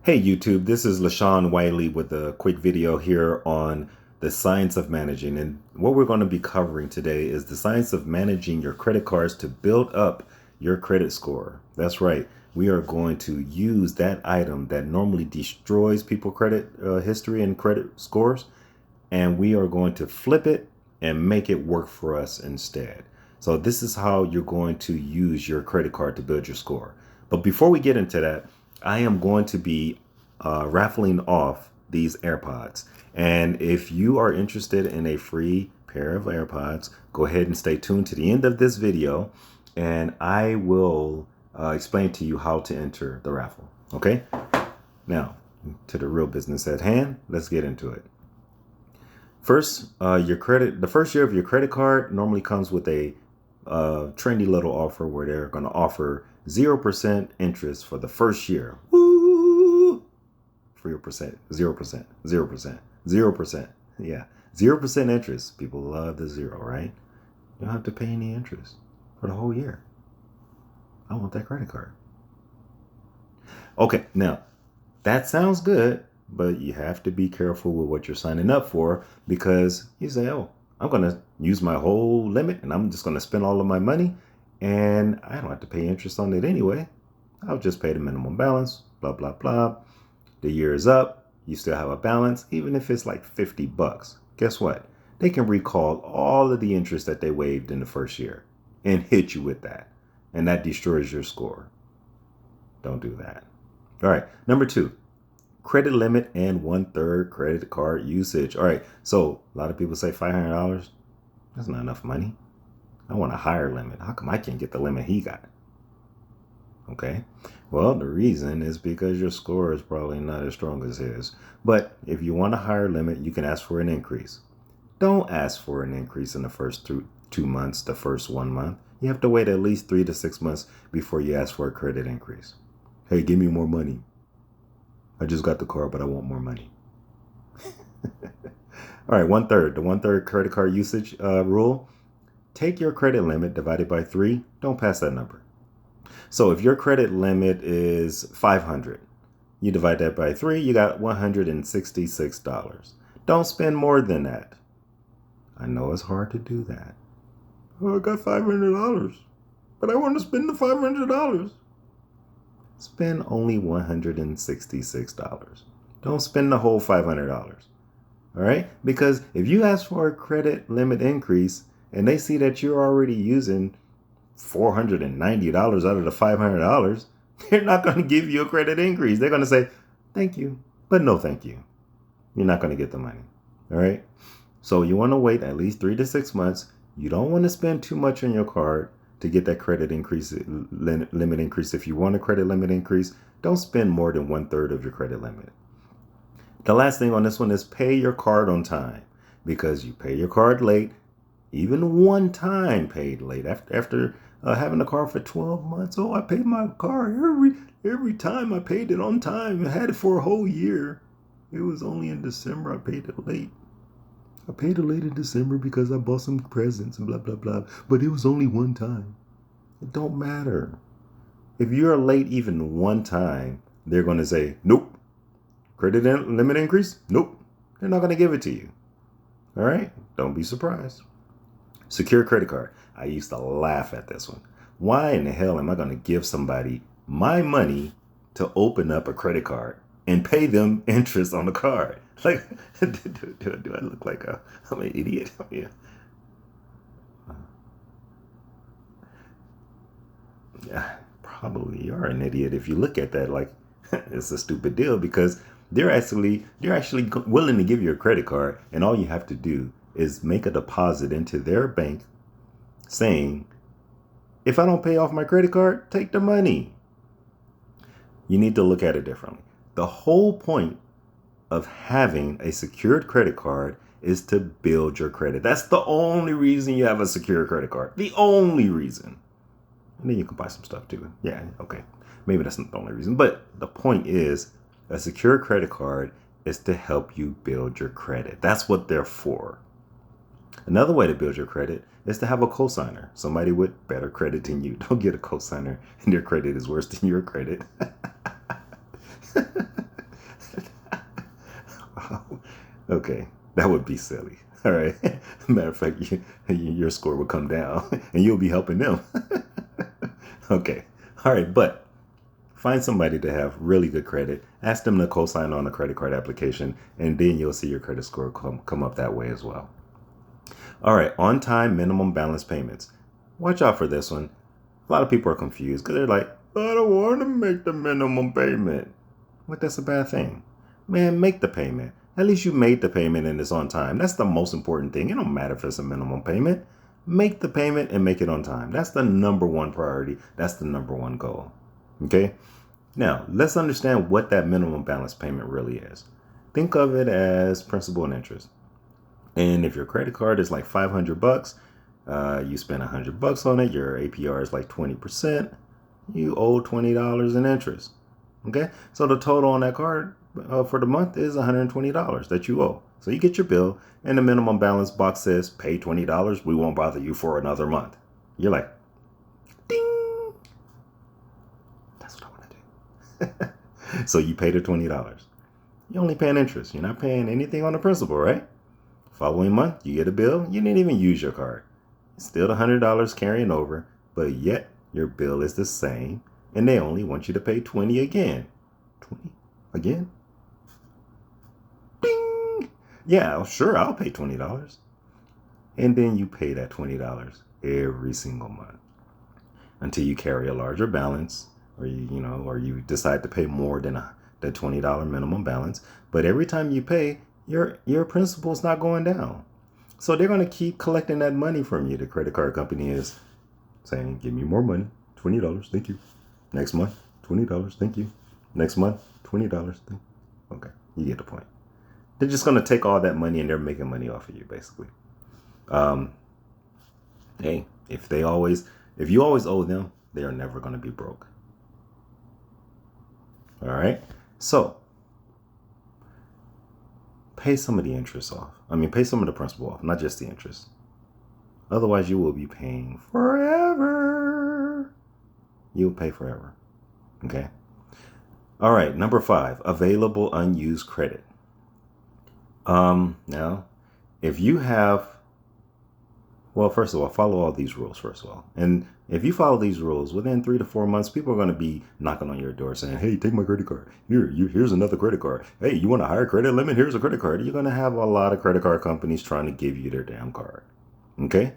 Hey YouTube, this is LaShawn Wiley with a quick video here on the science of managing. And what we're going to be covering today is the science of managing your credit cards to build up your credit score. That's right. We are going to use that item that normally destroys people's credit history and credit scores, and we are going to flip it and make it work for us instead. So this is how you're going to use your credit card to build your score. But before we get into that, I am going to be raffling off these AirPods. And if you are interested in a free pair of AirPods, go ahead and stay tuned to the end of this video, and I will explain to you how to enter the raffle. Okay? Now, to the real business at hand, let's get into it. First, the first year of your credit card normally comes with a trendy little offer where they're going to offer 0% interest for the first year. Woo! 0%, 0%, 0%, 0%. Yeah, 0% interest. People love the zero, right? You don't have to pay any interest for the whole year. I want that credit card. Okay, now that sounds good, but you have to be careful with what you're signing up for, because you say, oh, I'm going to use my whole limit and I'm just going to spend all of my money and I don't have to pay interest on it anyway. I'll just pay the minimum balance, blah, blah, blah. The year is up. You still have a balance, even if it's like 50 bucks. Guess what? They can recall all of the interest that they waived in the first year and hit you with that. And that destroys your score. Don't do that. All right. Number 2. Credit limit and 1/3 credit card usage. All right. So a lot of people say $500. That's not enough money. I want a higher limit. How come I can't get the limit he got? Okay. Well, the reason is because your score is probably not as strong as his. But if you want a higher limit, you can ask for an increase. Don't ask for an increase in the first 2 months, the first 1 month. You have to wait at least 3 to 6 months before you ask for a credit increase. Hey, give me more money. I just got the car, but I want more money. All right, 1/3. The 1/3 credit card usage rule. Take your credit limit divided by 3. Don't pass that number. So if your credit limit is $500, you divide that by 3, you got $166. Don't spend more than that. I know it's hard to do that. Oh, I got $500, but I want to spend the $500. Spend only $166. Don't spend the whole $500. All right? Because if you ask for a credit limit increase and they see that you're already using $490 out of the $500, they're not going to give you a credit increase. They're going to say, thank you, but no thank you. You're not going to get the money. All right? So you want to wait at least 3 to 6 months. You don't want to spend too much on your card to get that credit increase, limit increase. If you want a credit limit increase, don't spend more than 1/3 of your credit limit. The last thing on this one is pay your card on time, because you pay your card late, even one time paid late after having a car for 12 months. Oh, I paid my car every time. I paid it on time. I had it for a whole year. It was only in December I paid it late. I paid it late in December because I bought some presents and blah, blah, blah. But it was only one time. It don't matter. If you're late even one time, they're going to say, nope. Credit limit increase? Nope. They're not going to give it to you. All right? Don't be surprised. Secure credit card. I used to laugh at this one. Why in the hell am I going to give somebody my money to open up a credit card and pay them interest on the card? Like, do I look like I'm an idiot? Yeah. Yeah, probably you are an idiot if you look at that like it's a stupid deal, because they're actually willing to give you a credit card, and all you have to do is make a deposit into their bank saying, if I don't pay off my credit card, take the money. You need to look at it differently. The whole point of having a secured credit card is to build your credit. That's the only reason you have a secure credit card. The only reason. And then you can buy some stuff too. Yeah, okay. Maybe that's not the only reason. But the point is, a secure credit card is to help you build your credit. That's what they're for. Another way to build your credit is to have a cosigner, somebody with better credit than you. Don't get a cosigner and their credit is worse than your credit. Okay, that would be silly. All right. Matter of fact, your score will come down and you'll be helping them. Okay. All right. But find somebody to have really good credit. Ask them to co sign on a credit card application, and then you'll see your credit score come up that way as well. All right. On time minimum balance payments. Watch out for this one. A lot of people are confused because they're like, I don't want to make the minimum payment. What? That's a bad thing. Man, make the payment. At least you made the payment and it's on time. That's the most important thing. It don't matter if it's a minimum payment. Make the payment and make it on time. That's the number one priority. That's the number one goal. Okay? Now, let's understand what that minimum balance payment really is. Think of it as principal and interest. And if your credit card is like $500, you spend $100 on it, your APR is like 20%, you owe $20 in interest. Okay, so the total on that card for the month is $120 that you owe. So you get your bill, and the minimum balance box says pay $20. We won't bother you for another month. You're like, ding. That's what I want to do. So you pay the $20. You're only paying interest. You're not paying anything on the principal, right? Following month, you get a bill. You didn't even use your card. It's still $100 carrying over, but yet your bill is the same, and they only want you to pay $20 again. $20 again? Ding! Yeah, sure, I'll pay $20. And then you pay that $20 every single month until you carry a larger balance, or you decide to pay more than the $20 minimum balance. But every time you pay, your principal's not going down. So they're going to keep collecting that money from you. The credit card company is saying, give me more money. $20, thank you. Next month, $20, thank you. Next month, $20, thank you. Okay, you get the point. They're just going to take all that money and they're making money off of you, basically. Hey, if you always owe them, they are never going to be broke. All right, so pay some of the interest off. Pay some of the principal off, not just the interest. Otherwise, you will be paying forever. You'll pay forever. Okay. All right. Number 5, available unused credit. Now, if you have, well, first of all, follow all these rules, first of all. And if you follow these rules, within 3 to 4 months, people are going to be knocking on your door saying, hey, take my credit card. Here's another credit card. Hey, you want a higher credit limit? Here's a credit card. You're going to have a lot of credit card companies trying to give you their damn card. Okay?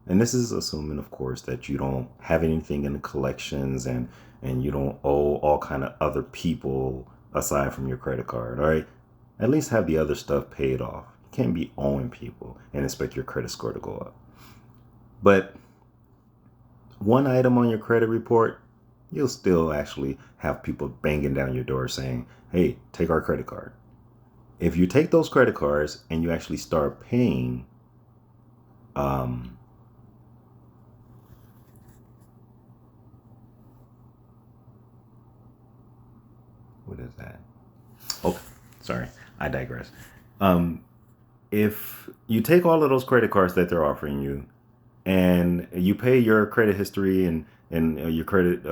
And this is assuming, of course, that you don't have anything in the collections and you don't owe all kind of other people aside from your credit card. All right? At least have the other stuff paid off. You can't be owing people and expect your credit score to go up. But one item on your credit report, you'll still actually have people banging down your door saying, hey, take our credit card. If you take those credit cards and you actually start paying, what is that? Oh, sorry, I digress. If you take all of those credit cards that they're offering you and you pay your credit history and your credit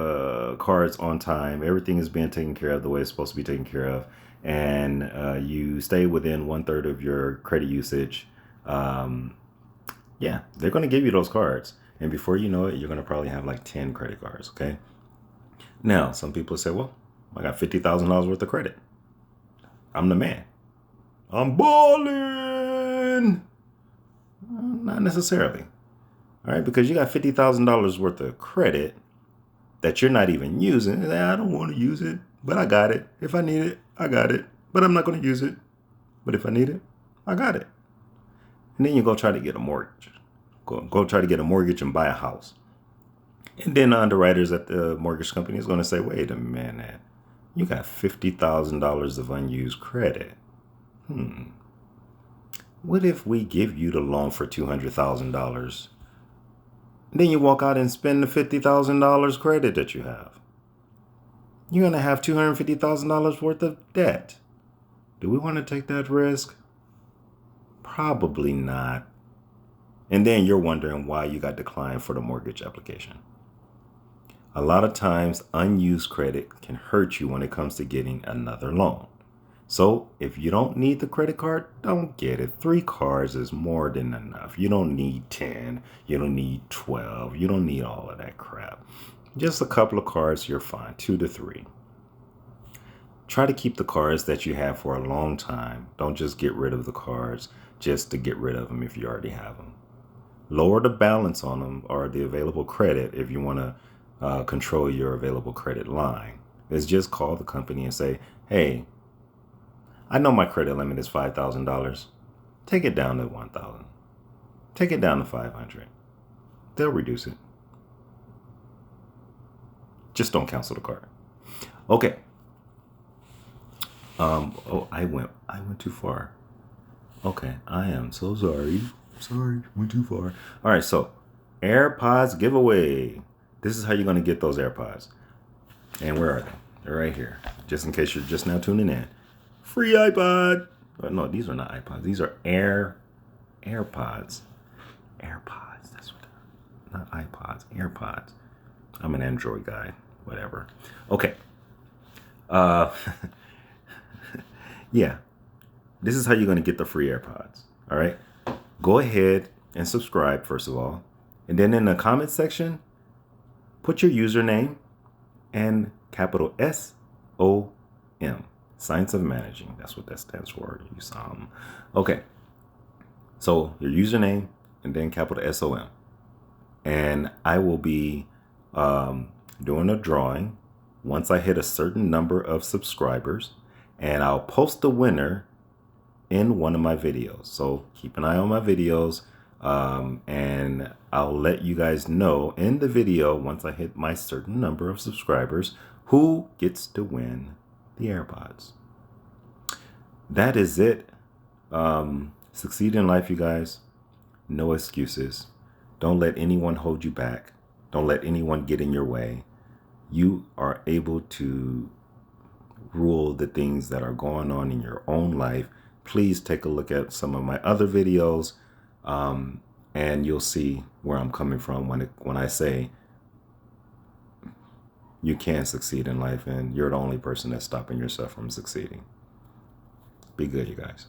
cards on time, everything is being taken care of the way it's supposed to be taken care of, and you stay within 1/3 of your credit usage, yeah, they're going to give you those cards. And before you know it, you're going to probably have like 10 credit cards, okay? Now, some people say, well, I got $50,000 worth of credit. I'm the man. I'm balling. Not necessarily. All right, because you got $50,000 worth of credit that you're not even using. I don't want to use it, but I got it. If I need it, I got it. But I'm not going to use it. But if I need it, I got it. And then you go try to get a mortgage. Go try to get a mortgage and buy a house. And then the underwriters at the mortgage company is going to say, wait a minute. You got $50,000 of unused credit. What if we give you the loan for $200,000? Then you walk out and spend the $50,000 credit that you have. You're going to have $250,000 worth of debt. Do we want to take that risk? Probably not. And then you're wondering why you got declined for the mortgage application. A lot of times, unused credit can hurt you when it comes to getting another loan. So if you don't need the credit card, don't get it. 3 cards is more than enough. You don't need 10. You don't need 12. You don't need all of that crap. Just a couple of cards, you're fine. 2 to 3. Try to keep the cards that you have for a long time. Don't just get rid of the cards just to get rid of them if you already have them. Lower the balance on them or the available credit if you want to control your available credit line. Is just call the company and say, hey, I know my credit limit is $5,000. Take it down to $1,000. Take it down to $500. They'll reduce it. Just don't cancel the card. Okay. Oh, I went too far. Okay, I am so sorry. Sorry, went too far. All right, so AirPods giveaway. This is how you're going to get those AirPods. And where are they? They're right here. Just in case you're just now tuning in. Free iPod. Oh, no, these are not iPods. These are AirPods. AirPods. That's what they're not iPods. AirPods. I'm an Android guy. Whatever. Okay. Yeah. This is how you're going to get the free AirPods. All right. Go ahead and subscribe, first of all. And then in the comment section, put your username and capital SOM. Science of Managing. That's what that stands for. Okay. So your username and then capital SOM. And I will be doing a drawing once I hit a certain number of subscribers. And I'll post the winner in one of my videos. So keep an eye on my videos. And I'll let you guys know in the video, once I hit my certain number of subscribers, who gets to win the AirPods. That is it. Succeed in life, you guys. No excuses. Don't let anyone hold you back. Don't let anyone get in your way. You are able to rule the things that are going on in your own life. Please take a look at some of my other videos, and you'll see where I'm coming from when I say you can succeed in life, and you're the only person that's stopping yourself from succeeding. Be good, you guys.